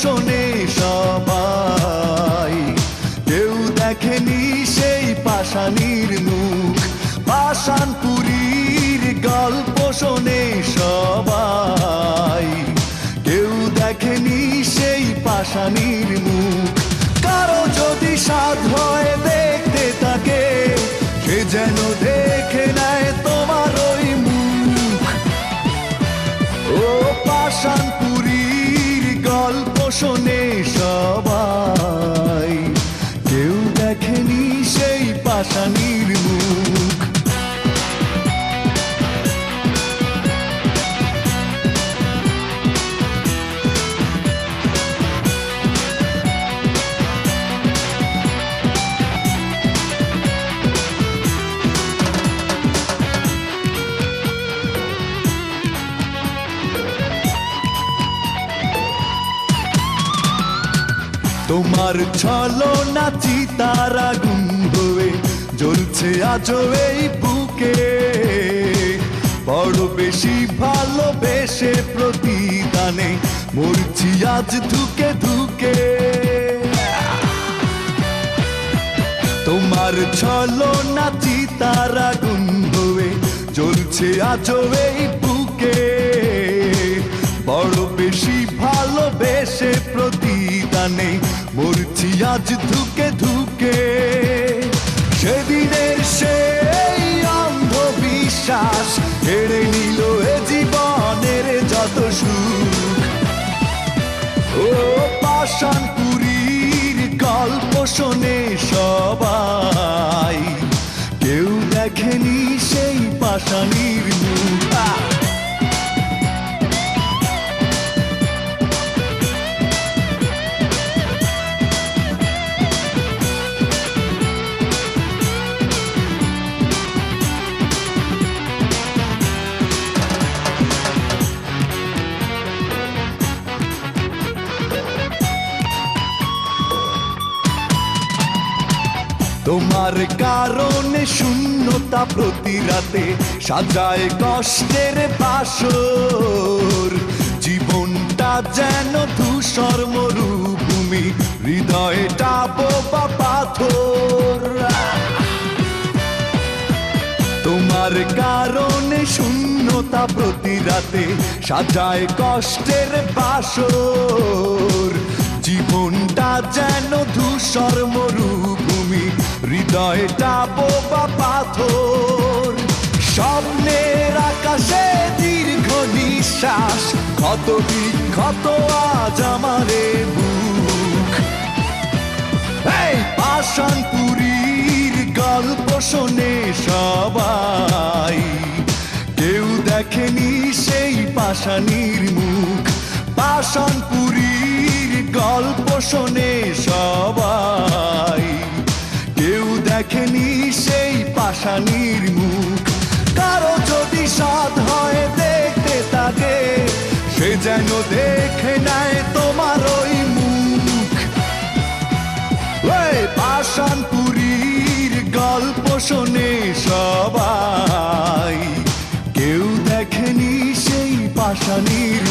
শোনে সবাই, কেউ দেখেনি সেই পাষাণীর মুখ। পাষাণপুরীর গল্প শোনে সবাই, কেউ দেখেনি সেই পাষাণীর মুখ। কারো যদি সাধ হয় দেখতে তাকে, সে যেন দেখে নেয় তোমার ওই মুখ। ও পাষাণপুরীর গল্প শোনে সবাই, কেউ দেখেনি সেই পাষাণীর মুখ। তোমার ছলনা চিতার আগুন হয়ে জ্বলছে আজও এই বুকে, বড় বেশি ভালোবেসে প্রতিদানে মরছি আজ ধুকে ধুকে। তোমার ছলনা চিতার আগুন হয়ে জ্বলছে আজও এই বুকে, বড় বেশি ভালোবেসে প্রতিদানে মরছি আজ ধুকে ধুকে। সেদিনের সেই অন্ধবিশ্বাস কেড়ে নিল এ জীবনের যত সুখ। ও পাষাণপুরীর গল্প শোনে সবাই, কেউ দেখেনি সেই পাষাণীর মুখ। তোমার কারণে শূন্যতা প্রতি রাতে সাজায় কষ্টের বাসর। জীবনটা যেন ধূসর মরুভূমি, হৃদয়টা বোবা পাথর। তোমার কারণে শূন্যতা প্রতি রাতে সাজায় কষ্টের বাসর। জীবনটা যেন ধূসর মরুভূমি, হৃদয়টা বোবা পাথর। স্বপ্নের আকাশে দীর্ঘ নিঃশ্বাস, ক্ষত বিক্ষত আজ আমারে বুক। এই পাষাণপুরীর গল্প শোনে সবাই, কেউ দেখেনি সেই পাষাণীর মুখ। পাষাণপুরীর গল্প শোনে সবাই, কেউ দেখেনি সেই পাষাণীর মুখ। কারো যদি সাধ হয় দেখতে তাকে, সে যেন দেখে নেয় তোমার ওই মুখ। ওই পাষাণপুরীর গল্প শোনে সবাই, কেউ দেখেনি সেই পাষাণীর